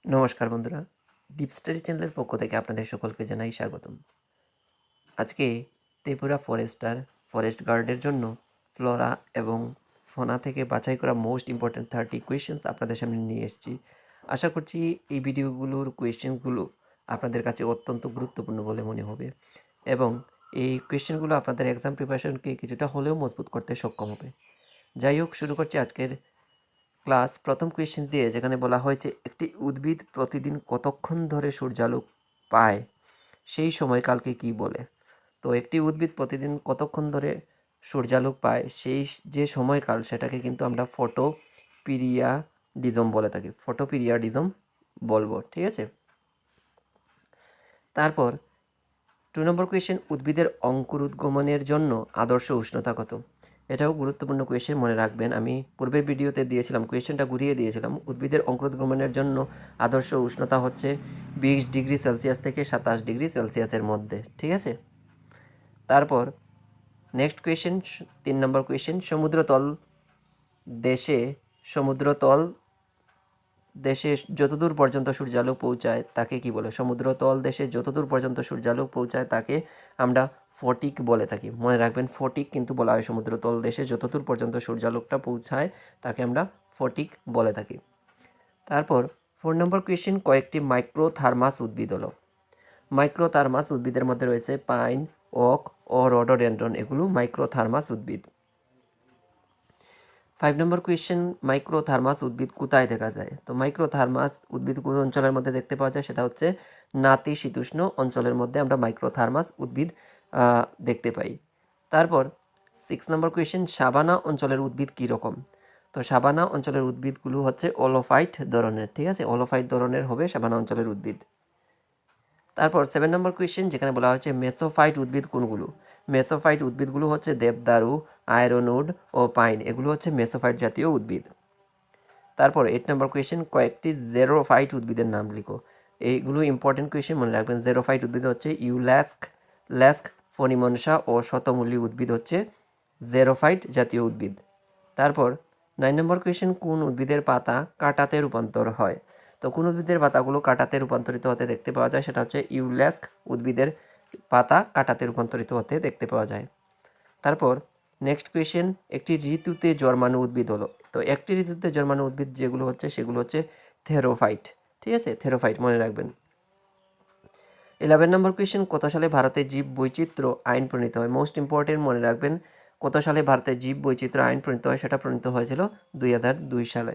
নমস্কার বন্ধুরা, deep study চ্যানেলের পক্ষ থেকে আপনাদের সকলকে জানাই স্বাগতম। আজকে ত্রিপুরা ফরেস্ট গার্ডের জন্য ফ্লোরা এবং ফনা থেকে বাছাই করা মোস্ট ইম্পর্ট্যান্ট 30 কোয়েশ্চেন্স আপনাদের সামনে নিয়ে এসেছি। আশা করছি এই ভিডিওগুলোর কোয়েশ্চেনগুলো আপনাদের কাছে অত্যন্ত গুরুত্বপূর্ণ বলে মনে হবে এবং এই কোয়েশ্চেনগুলো আপনাদের এক্সাম প্রিপারেশনকে কিছুটা হলেও মজবুত করতে সক্ষম হবে। যাই হোক, শুরু করছি আজকের ক্লাস। প্রথম কোয়েশ্চেন দিয়ে যেখানে বলা হয়েছে একটি উদ্ভিদ প্রতিদিন কতক্ষণ ধরে সূর্যালোক পায় সেই সময়কালকে কি বলে। তো একটি উদ্ভিদ প্রতিদিন কতক্ষণ ধরে সূর্যালোক পায় সেই যে সময়কাল সেটাকে কিন্তু আমরা ফটোপিরিয়াডিজম বলে থাকি। ফটোপিরিয়াডিজম বলবো, ঠিক আছে। তারপর 2 নম্বর কোয়েশ্চেন, উদ্ভিদের অঙ্কুরোদ্গমনের জন্য আদর্শ উষ্ণতা কত। এটাও গুরুত্বপূর্ণ কোয়েশ্চেন, মনে রাখবেন। আমি পূর্বের ভিডিওতে দিয়েছিলাম, কোয়েশ্চেনটা ঘুরিয়ে দিয়েছিলাম। উদ্ভিদের অঙ্কুরোদ্গমনের জন্য আদর্শ উষ্ণতা হচ্ছে 20 ডিগ্রি সেলসিয়াস থেকে 27 ডিগ্রি সেলসিয়াসের মধ্যে, ঠিক আছে। তারপর নেক্সট কোয়েশ্চেন, 3 নম্বর কোয়েশ্চেন, সমুদ্রতল দেশে যতদূর পর্যন্ত সূর্যালোক পৌঁছায় তাকে কি বলে। সমুদ্রতল দেশে যতদূর পর্যন্ত সূর্যালোক পৌঁছায় তাকে আমরা ফটিক বলে থাকি। মনে রাখবেন, ফটিক কিন্তু বলা হয় সমুদ্রতল দেশে যতদূর পর্যন্ত সূর্যালোকটা পৌঁছায় তাকে আমরা ফটিক বলে থাকি। তারপর 4 নম্বর কোয়েশ্চেন, কয়েকটি মাইক্রোথার্মাস উদ্ভিদ হলো। মাইক্রোথার্মাস উদ্ভিদের মধ্যে রয়েছে পাইন, ওক ও রডোডেন্ড্রন, এগুলো মাইক্রোথার্মাস উদ্ভিদ। 5 নম্বর কোয়েশ্চেন, মাইক্রোথার্মাস উদ্ভিদ কোথায় দেখা যায়। তো মাইক্রোথার্মাস উদ্ভিদ কোন অঞ্চলের মধ্যে দেখতে পাওয়া যায়, সেটা হচ্ছে নাতিশীতোষ্ণ অঞ্চলের মধ্যে আমরা মাইক্রোথার্মাস উদ্ভিদ দেখতে পাই। তারপর 6 নম্বর কোয়েশ্চেন, সাবানা অঞ্চলের উদ্ভিদ কীরকম। তো সাবানা অঞ্চলের উদ্ভিদগুলো হচ্ছে অলোফাইট ধরনের, ঠিক আছে। অলোফাইট ধরনের হবে সাবানা অঞ্চলের উদ্ভিদ। তারপর 7 নম্বর কোয়েশ্চেন, যেখানে বলা হচ্ছে মেসোফাইট উদ্ভিদ কোনগুলো। মেসোফাইট উদ্ভিদগুলো হচ্ছে দেবদারু, আয়রনউড ও পাইন, এগুলো হচ্ছে মেসোফাইট জাতীয় উদ্ভিদ। তারপর 8 নম্বর কোয়েশ্চেন, কয়েকটি জেরোফাইট উদ্ভিদের নাম লিখো। এইগুলো ইম্পর্টেন্ট কোয়েশ্চেন, মনে রাখবেন। জেরোফাইট উদ্ভিদ হচ্ছে ল্যাস্ক, ফণিমনসা ও শতমূলী উদ্ভিদ হচ্ছে জেরোফাইট জাতীয় উদ্ভিদ। তারপর 9 নম্বর কোয়েশ্চেন, কোন উদ্ভিদের পাতা কাঁটাতে রূপান্তর হয়। তো কোন উদ্ভিদের পাতাগুলো কাঁটাতে রূপান্তরিত হতে দেখতে পাওয়া যায়, সেটা হচ্ছে ইউল্যাস্ক উদ্ভিদের পাতা কাঁটাতে রূপান্তরিত হতে দেখতে পাওয়া যায়। তারপর নেক্সট কোয়েশ্চেন, একটি ঋতুতে জন্মানো উদ্ভিদ হলো। তো একটি ঋতুতে জন্মানো উদ্ভিদ যেগুলো হচ্ছে সেগুলো হচ্ছে থেরোফাইট, ঠিক আছে। থেরোফাইট মনে রাখবেন। 11 নম্বর কোয়েশ্চেন, কত সালে ভারতে জীব বৈচিত্র্য আইন প্রণীত হয়। মোস্ট ইম্পর্টেন্ট, মনে রাখবেন। কত সালে ভারতে জীব বৈচিত্র্য আইন প্রণীত হয়, সেটা প্রণীত হয়েছিল 2002 সালে।